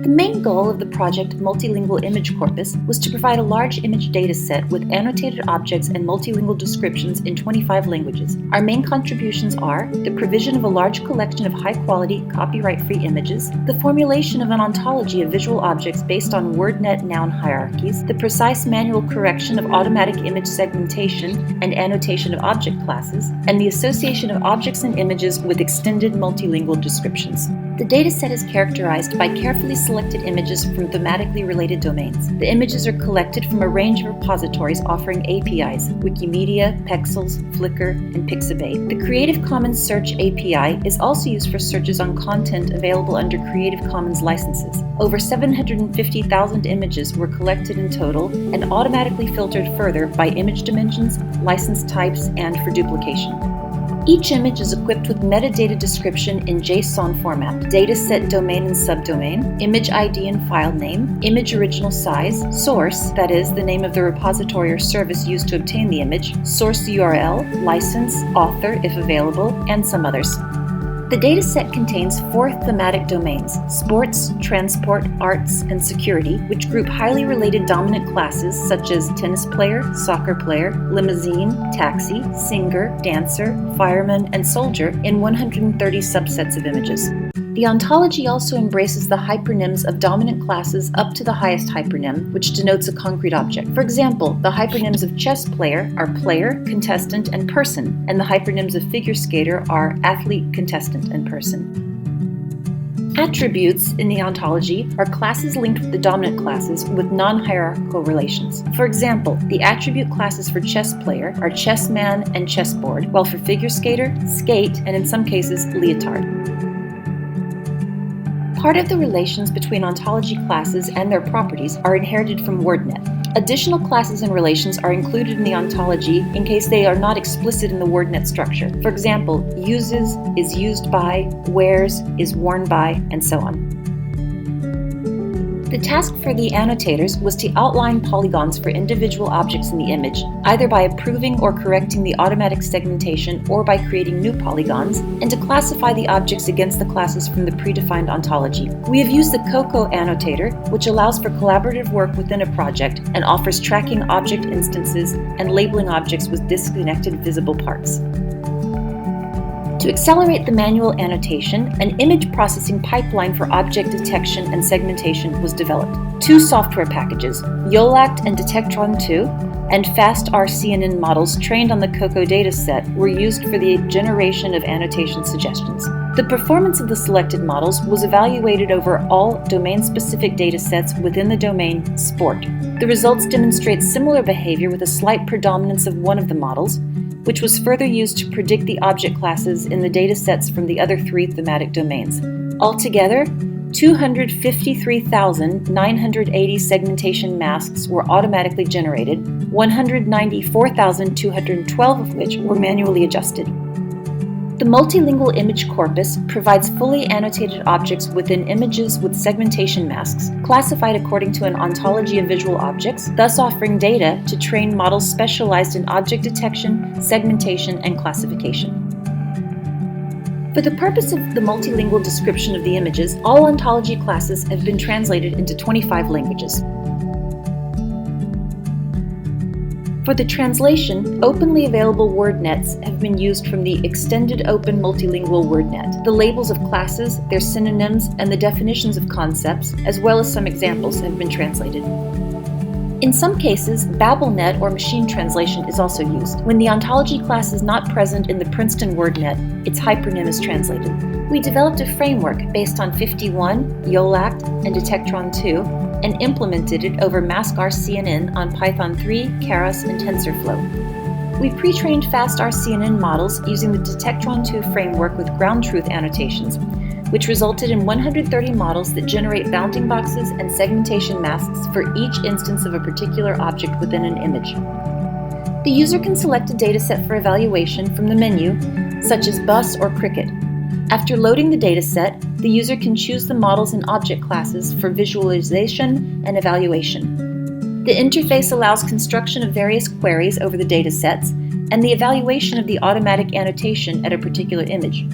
The main goal of the project Multilingual Image Corpus was to provide a large image dataset with annotated objects and multilingual descriptions in 25 languages. Our main contributions are the provision of a large collection of high-quality, copyright-free images, the formulation of an ontology of visual objects based on WordNet noun hierarchies, the precise manual correction of automatic image segmentation and annotation of object classes, and the association of objects and images with extended multilingual descriptions. The dataset is characterized by carefully selected images from thematically related domains. The images are collected from a range of repositories offering APIs: Wikimedia, Pexels, Flickr, and Pixabay. The Creative Commons Search API is also used for searches on content available under Creative Commons licenses. Over 750,000 images were collected in total and automatically filtered further by image dimensions, license types, and for duplication. Each image is equipped with metadata description in JSON format, dataset domain and subdomain, image ID and file name, image original size, source, that is, the name of the repository or service used to obtain the image, source URL, license, author if available, and some others. The dataset contains 4 thematic domains: sports, transport, arts, and security, which group highly related dominant classes such as tennis player, soccer player, limousine, taxi, singer, dancer, fireman, and soldier in 130 subsets of images. The ontology also embraces the hypernyms of dominant classes up to the highest hypernym, which denotes a concrete object. For example, the hypernyms of chess player are player, contestant, and person, and the hypernyms of figure skater are athlete, contestant, and person. Attributes in the ontology are classes linked with the dominant classes with non-hierarchical relations. For example, the attribute classes for chess player are chessman and chessboard, while for figure skater, skate, and in some cases, leotard. Part of the relations between ontology classes and their properties are inherited from WordNet. Additional classes and relations are included in the ontology in case they are not explicit in the WordNet structure. For example, uses is used by, wears is worn by, and so on. The task for the annotators was to outline polygons for individual objects in the image, either by approving or correcting the automatic segmentation or by creating new polygons, and to classify the objects against the classes from the predefined ontology. We have used the COCO annotator, which allows for collaborative work within a project and offers tracking object instances and labeling objects with disconnected visible parts. To accelerate the manual annotation, an image processing pipeline for object detection and segmentation was developed. 2 software packages, YOLACT and Detectron2, and FastRCNN models trained on the COCO dataset were used for the generation of annotation suggestions. The performance of the selected models was evaluated over all domain-specific datasets within the domain sport. The results demonstrate similar behavior with a slight predominance of one of the models, which was further used to predict the object classes in the datasets from the other 3 thematic domains. Altogether, 253,980 segmentation masks were automatically generated, 194,212 of which were manually adjusted. The multilingual image corpus provides fully annotated objects within images with segmentation masks, classified according to an ontology of visual objects, thus offering data to train models specialized in object detection, segmentation, and classification. For the purpose of the multilingual description of the images, all ontology classes have been translated into 25 languages. For the translation, openly available WordNets have been used from the Extended Open Multilingual WordNet. The labels of classes, their synonyms, and the definitions of concepts, as well as some examples, have been translated. In some cases, BabelNet or machine translation is also used. When the ontology class is not present in the Princeton WordNet, its hypernym is translated. We developed a framework based on 51, YOLACT, and Detectron2, and implemented it over MaskRCNN on Python 3, Keras, and TensorFlow. We pre-trained FastRCNN models using the Detectron2 framework with ground truth annotations, which resulted in 130 models that generate bounding boxes and segmentation masks for each instance of a particular object within an image. The user can select a dataset for evaluation from the menu, such as bus or cricket. After loading the dataset, the user can choose the models and object classes for visualization and evaluation. The interface allows construction of various queries over the datasets and the evaluation of the automatic annotation at a particular image.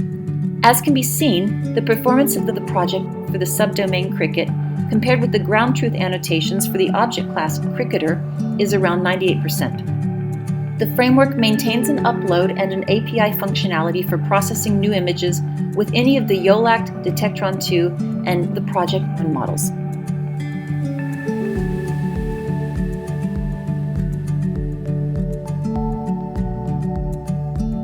As can be seen, the performance of the project for the subdomain cricket compared with the ground truth annotations for the object class cricketer is around 98%. The framework maintains an upload and an API functionality for processing new images with any of the YOLACT, Detectron 2, and the Project 1 models.